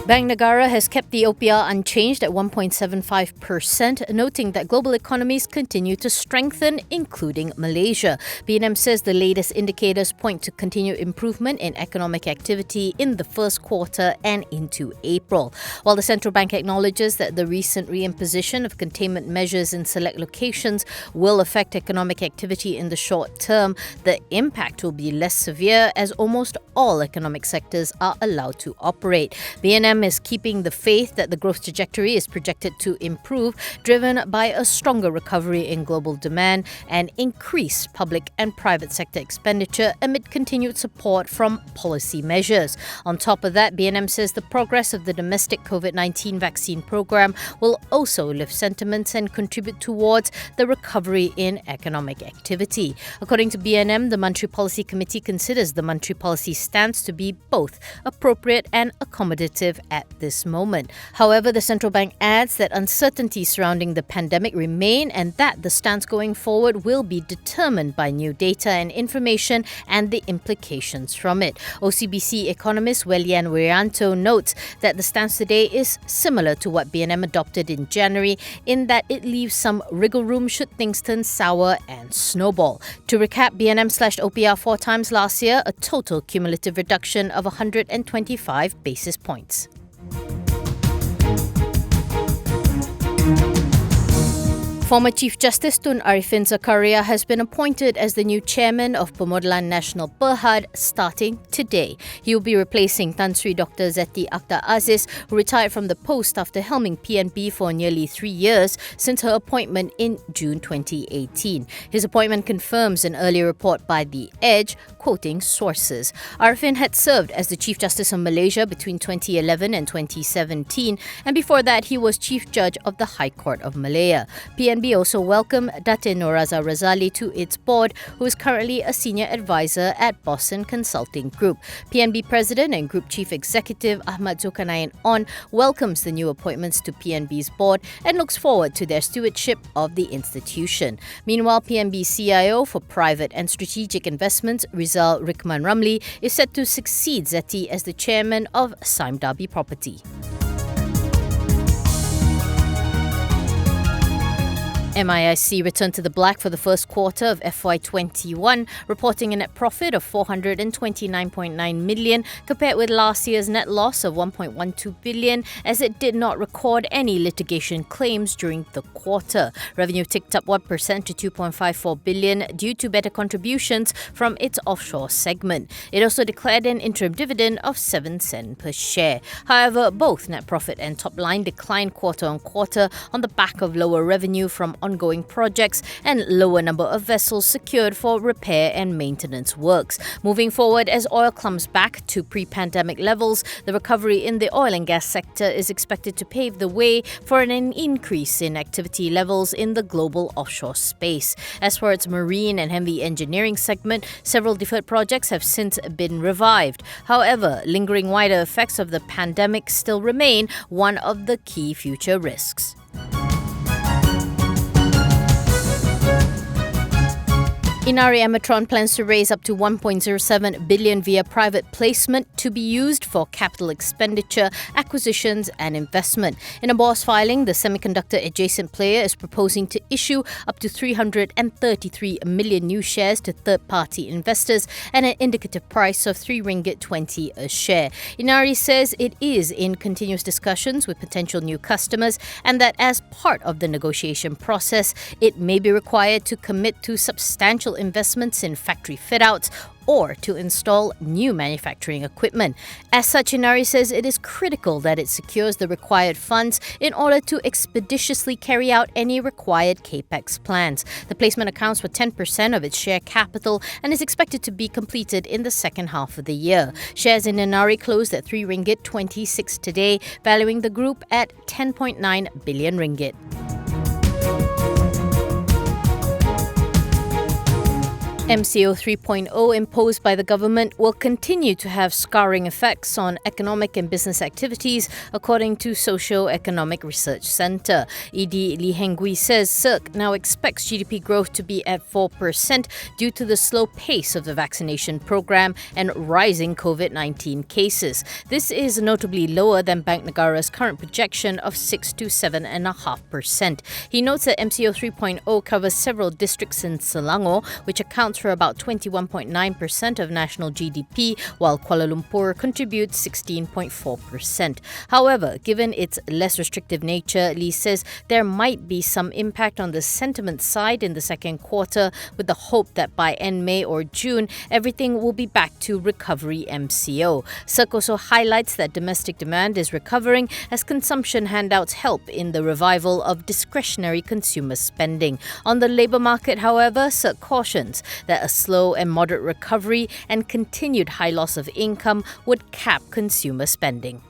Bank Negara has kept the OPR unchanged at 1.75%, noting that global economies continue to strengthen, including Malaysia. BNM says the latest indicators point to continued improvement in economic activity in the first quarter and into April. While the central bank acknowledges that the recent reimposition of containment measures in select locations will affect economic activity in the short term, the impact will be less severe as almost all economic sectors are allowed to operate. BNM is keeping the faith that the growth trajectory is projected to improve, driven by a stronger recovery in global demand and increased public and private sector expenditure amid continued support from policy measures. On top of that, BNM says the progress of the domestic COVID-19 vaccine program will also lift sentiments and contribute towards the recovery in economic activity. According to BNM, the Monetary Policy Committee considers the monetary policy stance to be both appropriate and accommodative at this moment. However, the central bank adds that uncertainties surrounding the pandemic remain and that the stance going forward will be determined by new data and information and the implications from it. OCBC economist Welian Wiranto notes that the stance today is similar to what BNM adopted in January in that it leaves some wriggle room should things turn sour and snowball. To recap, BNM slashed OPR 4 times last year, a total cumulative reduction of 125 basis points. Former Chief Justice Tun Arifin Zakaria has been appointed as the new chairman of Pemodelan Nasional Berhad starting today. He will be replacing Tan Sri Dr. Zeti Akhtar Aziz, who retired from the post after helming PNB for nearly 3 years since her appointment in June 2018. His appointment confirms an earlier report by The Edge, quoting sources. Arifin had served as the Chief Justice of Malaysia between 2011 and 2017, and before that he was Chief Judge of the High Court of Malaya. PNB also welcomed Datin Noraza Razali to its board, who is currently a senior advisor at Boston Consulting Group. PNB President and Group Chief Executive Ahmad Zulkarnain On welcomes the new appointments to PNB's board and looks forward to their stewardship of the institution. Meanwhile, PNB CIO for Private and Strategic Investments, Rizal Rikman Ramli, is set to succeed Zeti as the chairman of Sime Darby Property. MISC returned to the black for the first quarter of FY21, reporting a net profit of 429.9 million compared with last year's net loss of 1.12 billion, as it did not record any litigation claims during the quarter. Revenue ticked up 1% to 2.54 billion due to better contributions from its offshore segment. It also declared an interim dividend of 7 cents per share. However, both net profit and top line declined quarter on quarter on the back of lower revenue from ongoing projects and lower number of vessels secured for repair and maintenance works. Moving forward, as oil climbs back to pre-pandemic levels, the recovery in the oil and gas sector is expected to pave the way for an increase in activity levels in the global offshore space. As for its marine and heavy engineering segment, several deferred projects have since been revived. However, lingering wider effects of the pandemic still remain one of the key future risks. Inari Amatron plans to raise up to 1.07 billion via private placement to be used for capital expenditure, acquisitions and investment. In a BOS filing, the semiconductor adjacent player is proposing to issue up to 333 million new shares to third-party investors at an indicative price of 3 ringgit 20 a share. Inari says it is in continuous discussions with potential new customers and that as part of the negotiation process, it may be required to commit to substantial investments in factory fit-outs or to install new manufacturing equipment. As such, Inari says it is critical that it secures the required funds in order to expeditiously carry out any required capex plans. The placement accounts for 10% of its share capital and is expected to be completed in the second half of the year. Shares in Inari closed at 3 ringgit 26 today, valuing the group at 10.9 billion ringgit. MCO 3.0 imposed by the government will continue to have scarring effects on economic and business activities, according to Socio-Economic Research Centre. ED Lee Heng-Gui says SERC now expects GDP growth to be at 4% due to the slow pace of the vaccination program and rising COVID-19 cases. This is notably lower than Bank Negara's current projection of 6 to 7.5%. He notes that MCO 3.0 covers several districts in Selangor, which accounts for about 21.9% of national GDP, while Kuala Lumpur contributes 16.4%. However, given its less restrictive nature, Lee says there might be some impact on the sentiment side in the second quarter, with the hope that by end May or June, everything will be back to recovery MCO. SERC also highlights that domestic demand is recovering as consumption handouts help in the revival of discretionary consumer spending. On the labour market, however, SERC cautions that a slow and moderate recovery and continued high loss of income would cap consumer spending.